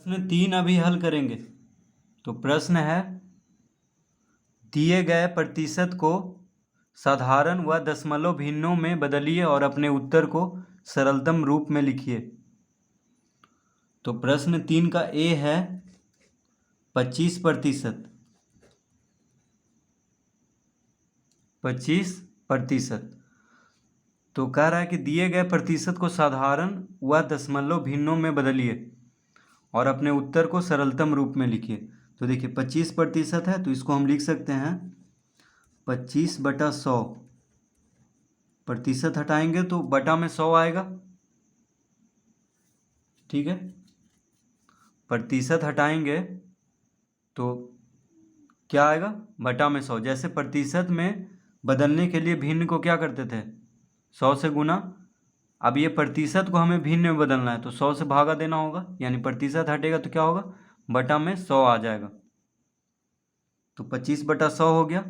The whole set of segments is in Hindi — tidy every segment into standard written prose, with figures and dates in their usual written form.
प्रश्न 3 अभी हल करेंगे। तो प्रश्न है, दिए गए प्रतिशत को साधारण व दशमलव भिन्नों में बदलिए और अपने उत्तर को सरलतम रूप में लिखिए। तो प्रश्न 3 का ए है 25%। 25%। तो कह रहा है कि दिए गए प्रतिशत को साधारण व दशमलव भिन्नों में बदलिए और अपने उत्तर को सरलतम रूप में लिखिए। तो देखिए 25% है तो इसको हम लिख सकते हैं 25/100। प्रतिशत हटाएंगे तो बटा में 100 आएगा। ठीक है, प्रतिशत हटाएंगे तो क्या आएगा, बटा में 100। जैसे प्रतिशत में बदलने के लिए भिन्न को क्या करते थे, 100 से गुना। अब ये प्रतिशत को हमें भिन्न में बदलना है तो 100 से भागा देना होगा, यानी प्रतिशत हटेगा तो क्या होगा, बटा में 100 आ जाएगा। तो 25/100 हो गया।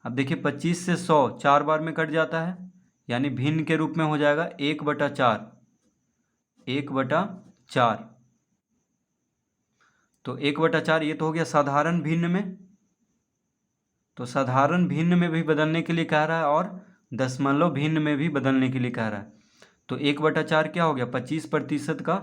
अब देखिए 25 से 100 4 बार में कट जाता है, यानी भिन्न के रूप में हो जाएगा 1/4। 1/4। तो 1/4 ये तो हो गया साधारण भिन्न में। तो साधारण भिन्न में भी बदलने के लिए कह रहा है और दशमलव भिन्न में भी बदलने के लिए कह रहा है। तो 1/4 क्या हो गया, 25% का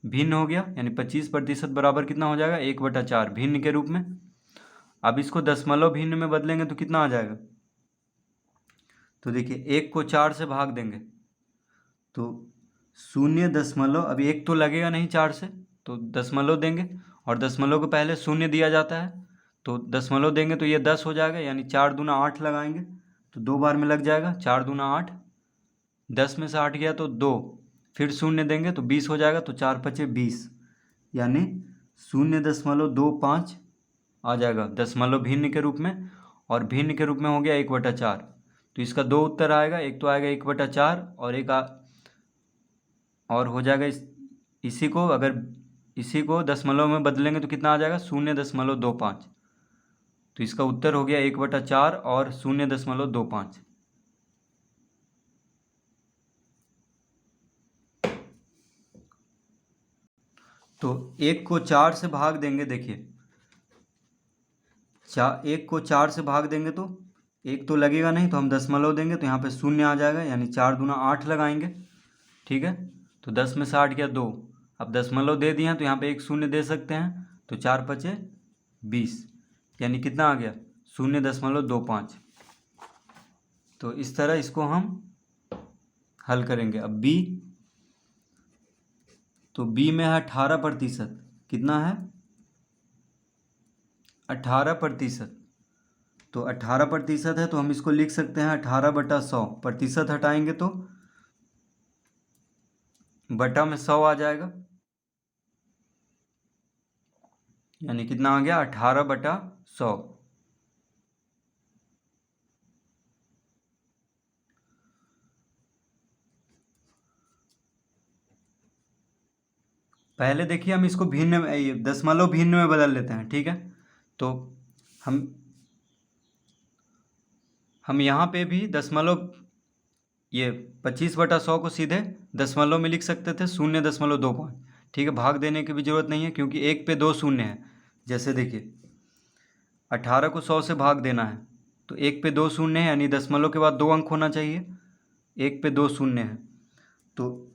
भिन्न हो गया, यानी 25% बराबर कितना हो जाएगा, 1/4 भिन्न के रूप में। अब इसको दशमलव भिन्न में बदलेंगे तो कितना आ जाएगा। तो देखिए 1 को 4 से भाग देंगे तो 0 अभी 1 तो लगेगा नहीं 4 से, तो दशमलव देंगे और दशमलव के पहले 0 दिया जाता है तो दशमलव देंगे तो ये 10 हो जाएगा, यानी 4 दूना 8 लगाएंगे तो 2 बार में लग जाएगा। 4 दूना 8, 10 में से 8 गया तो 2, फिर 0 देंगे तो 20 हो जाएगा। तो 4 5 20, यानी 0.25 आ जाएगा दशमलव भिन्न के रूप में, और भिन्न के रूप में हो गया 1/4। तो इसका 2 उत्तर आएगा, एक तो आएगा 1/4 और एक और हो जाएगा इसी को अगर इसी को दशमलव में बदलेंगे तो कितना आ जाएगा, 0.25। तो इसका उत्तर हो गया 1/4 और 0.25। तो 1 को 4 से भाग देंगे, देखिए 1 को 4 से भाग देंगे तो 1 तो लगेगा नहीं, तो हम दशमलव देंगे तो यहाँ पे 0 आ जाएगा, यानी 4 दूना 8 लगाएंगे। ठीक है, तो 10 में से 8 गया 2, अब दशमलव दे दिए हैं तो यहाँ पे एक 0 दे सकते हैं, तो 4 5 20, यानी कितना आ गया, 0.25। तो इस तरह इसको हम हल करेंगे। अब बी, तो बी में है 18%। कितना है, 18%। तो 18% है तो हम इसको लिख सकते हैं 18/100। प्रतिशत हटाएंगे तो बटा में 100 आ जाएगा, यानी कितना आ गया, 18/100। पहले देखिए हम इसको भिन्न दशमलव भिन्न में बदल लेते हैं। ठीक है, तो हम यहाँ पे भी दशमलव, ये 25/100 को सीधे दशमलव में लिख सकते थे 0.25। ठीक है, भाग देने की भी जरूरत नहीं है क्योंकि 1 पे 2 शून्य है। जैसे देखिए 18 को 100 से भाग देना है तो 1 पे 2 शून्य है, यानी दशमलव के बाद 2 अंक होना चाहिए। 1 पे 2 शून्य है तो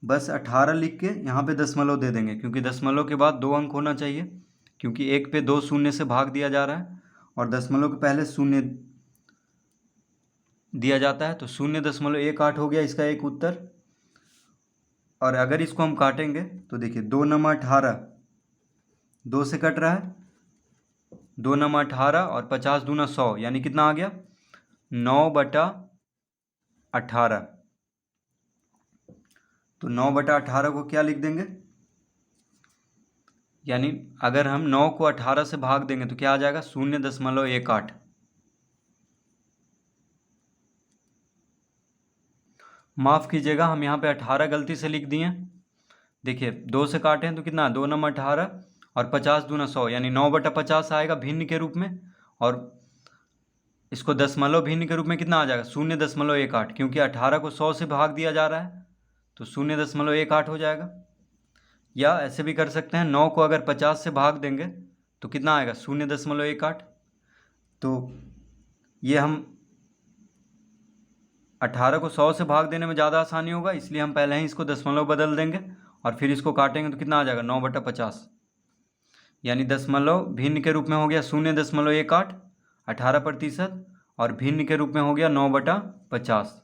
बस 18 लिख के यहाँ पे दशमलव दे देंगे, क्योंकि दशमलव के बाद 2 अंक होना चाहिए, क्योंकि 1 पे 2 शून्य से भाग दिया जा रहा है और दशमलव के पहले 0 दिया जाता है। तो 0.18 हो गया इसका एक उत्तर। और अगर इसको हम काटेंगे तो देखिए 2 नमा 18, 2 से कट रहा है, 2 नमा 18 और 50 दूना 100, यानी कितना आ गया, 9/18। तो 9/18 को क्या लिख देंगे, यानी अगर हम 9 को 18 से भाग देंगे तो क्या आ जाएगा, 0.18। माफ़ कीजिएगा, हम यहाँ पे 18 गलती से लिख दिए। देखिए 2 से काटे हैं तो कितना, 2 नमा 18 और 50 दूना 100, यानी 9/50 आएगा भिन्न के रूप में, और इसको दशमलव भिन्न के रूप में कितना आ जाएगा, 0.18, क्योंकि 18 को 100 से भाग दिया जा रहा है तो 0.18 हो जाएगा। या ऐसे भी कर सकते हैं, 9 को अगर 50 से भाग देंगे तो कितना आएगा, 0.18। तो ये हम 18 को 100 से भाग देने में ज़्यादा आसानी होगा, इसलिए हम पहले ही इसको दशमलव बदल देंगे और फिर इसको काटेंगे तो कितना आ जाएगा, 9/50। यानी दशमलव भिन्न के रूप में हो गया 0.18, 18%, और भिन्न के रूप में हो गया 9/50।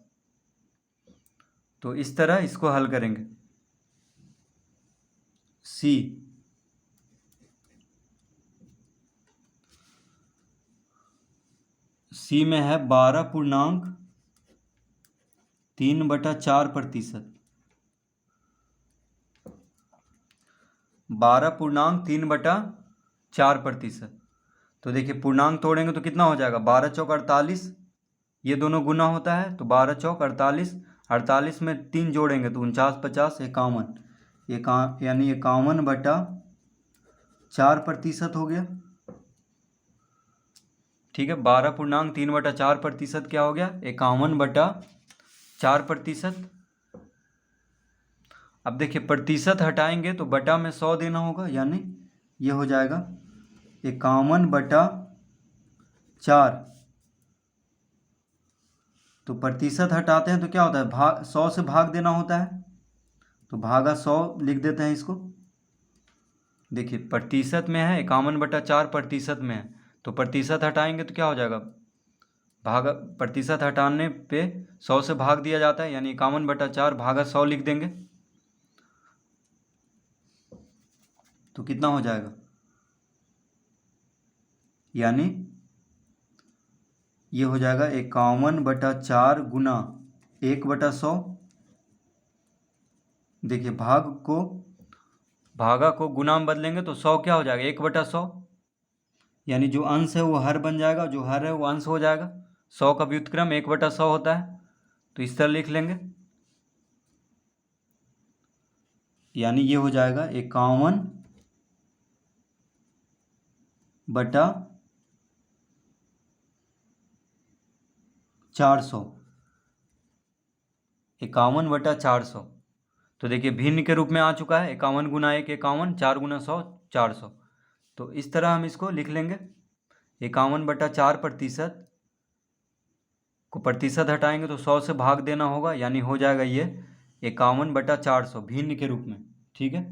तो इस तरह इसको हल करेंगे। सी में है 12.3/4%। 12.3/4%। तो देखिए पूर्णांक तोड़ेंगे तो कितना हो जाएगा, 12 चौक 48, ये दोनों गुना होता है तो 12 चौक 48, 48 में 3 जोड़ेंगे तो 49, 50, 51, यानी 51/4% हो गया। ठीक है, 12.3/4% क्या हो गया, 51/4%। अब देखिए प्रतिशत हटाएंगे तो बटा में 100 देना होगा, यानी ये हो जाएगा 51/4। तो प्रतिशत हटाते हैं तो क्या होता है, भाग 100 से भाग देना होता है, तो भागा 100 लिख देते हैं इसको। देखिए प्रतिशत में है 51/4 प्रतिशत में है, तो प्रतिशत हटाएंगे तो क्या हो जाएगा, भाग प्रतिशत हटाने पे 100 से भाग दिया जाता है, यानी 51/4 भागा 100 लिख देंगे तो कितना हो जाएगा, यानी ये हो जाएगा 51/4 गुना 1/100। देखिए भागा को गुना में बदलेंगे तो 100 क्या हो जाएगा, 1/100, यानी जो अंश है वो हर बन जाएगा, जो हर है वो अंश हो जाएगा। 100 का व्युत्क्रम 1/100 होता है, तो इस तरह लिख लेंगे, यानी ये हो जाएगा 51/400। 51/400। तो देखिए भिन्न के रूप में आ चुका है, 51 गुना 1 51, 4 गुना 100 400। तो इस तरह हम इसको लिख लेंगे, 51/4 प्रतिशत को प्रतिशत हटाएंगे तो 100 से भाग देना होगा, यानी हो जाएगा ये 51/400 भिन्न के रूप में। ठीक है,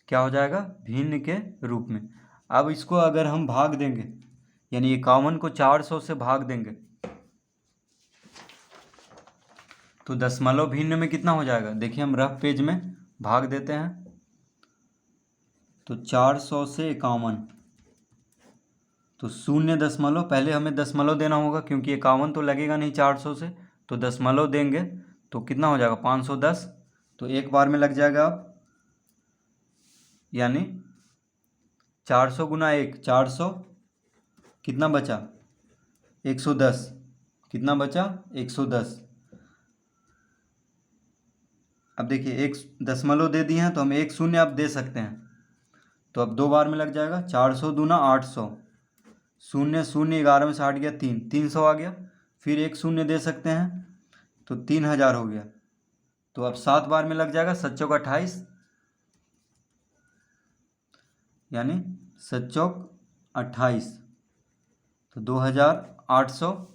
क्या हो जाएगा, भिन्न के रूप में। अब इसको अगर हम भाग देंगे, यानी 51 को 400 से भाग देंगे तो दशमलव भिन्न में कितना हो जाएगा, देखिए हम रफ पेज में भाग देते हैं तो 400 से 51, तो 0 पहले हमें दशमलव देना होगा क्योंकि 51 तो लगेगा नहीं 400 से, तो दशमलव देंगे तो कितना हो जाएगा, 510। तो एक बार में लग जाएगा अब, यानी 400 गुना 1 400, कितना बचा 110, कितना बचा 110। अब देखिए एक दशमलव दे दिए हैं तो हम एक शून्य अब दे सकते हैं, तो अब 2 बार में लग जाएगा, 400 दूना 800, 0 0 11 में से 8 गया 3, 300 आ गया। फिर एक शून्य दे सकते हैं तो 3000 हो गया। तो अब 7 बार में लग जाएगा, 7 चौक 28, यानी 7 चौक 28, तो 2800।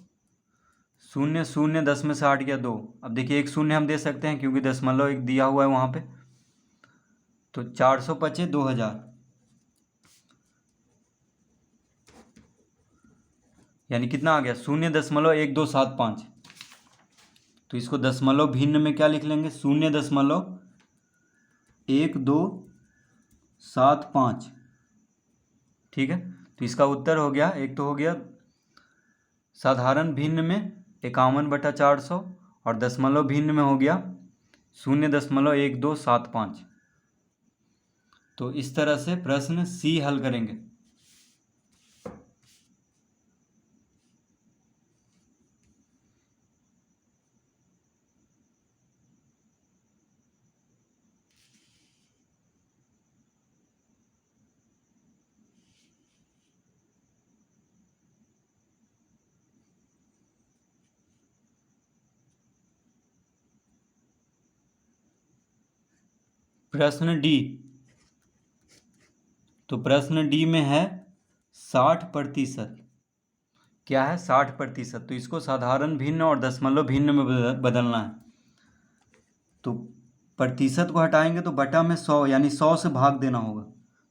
0 0 10 में से 8 गया 2। अब देखिए एक शून्य हम दे सकते हैं क्योंकि दशमलव एक दिया हुआ है वहाँ पे, तो 400 बचे 2000, यानी कितना आ गया, 0.1275। तो इसको दशमलव भिन्न में क्या लिख लेंगे, 0.1275। ठीक है, तो इसका उत्तर हो गया, एक तो हो गया साधारण भिन्न में 51/400, और दशमलव भिन्न में हो गया 0.1275। तो इस तरह से प्रश्न सी हल करेंगे। प्रश्न डी, तो प्रश्न डी में है 60%। क्या है? 60%। तो इसको साधारण भिन्न और दशमलव भिन्न में बदलना है। तो प्रतिशत को हटाएंगे तो बटा में 100, यानी 100 से भाग देना होगा।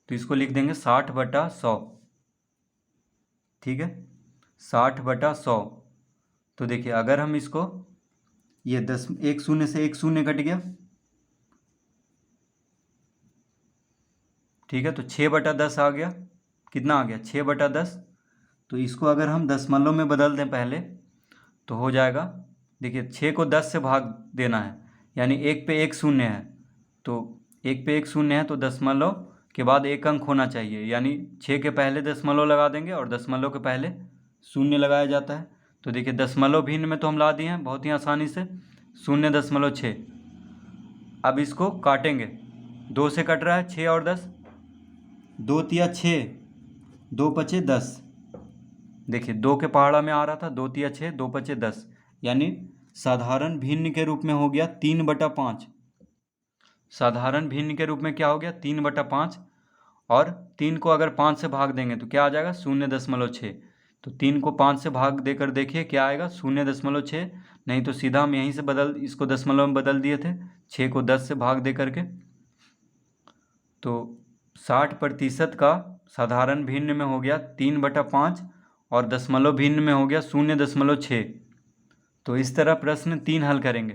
तो इसको लिख देंगे 60/100। ठीक है, 60/100। तो देखिए अगर हम इसको, ये 10, एक शून्य से एक शून्य कट गया। ठीक है, तो 6/10 आ गया। कितना आ गया? 6/10। तो इसको अगर हम दशमलव में बदल दें पहले तो हो जाएगा, देखिए 6 को 10 से भाग देना है, यानी एक पे एक शून्य है। तो एक पे एक शून्य है तो दशमलव के बाद एक अंक होना चाहिए, यानी 6 के पहले दशमलव लगा देंगे और दशमलव के पहले शून्य लगाया जाता है। तो देखिए दशमलव भिन्न में तो हम ला दिए हैं बहुत ही आसानी से, 0.6। अब इसको काटेंगे, 2 से कट रहा है, 6 और 10, 2 तिया 6, 2 पचे 10। देखिए 2 के पहाड़ा में आ रहा था, 2 तिया 6, 2 पचे 10, यानी साधारण भिन्न के रूप में हो गया 3/5। साधारण भिन्न के रूप में क्या हो गया? 3/5। और 3 को अगर 5 से भाग देंगे तो क्या आ जाएगा? 0.6। तो 3 को 5 से भाग देकर देखिए क्या आएगा? 0.6। नहीं तो सीधा हम यहीं से इसको दशमलव में बदल दिए थे, 6 को 10 से भाग दे करके। तो 60% का साधारण भिन्न में हो गया 3/5 और दशमलव भिन्न में हो गया 0.6। तो इस तरह प्रश्न 3 हल करेंगे।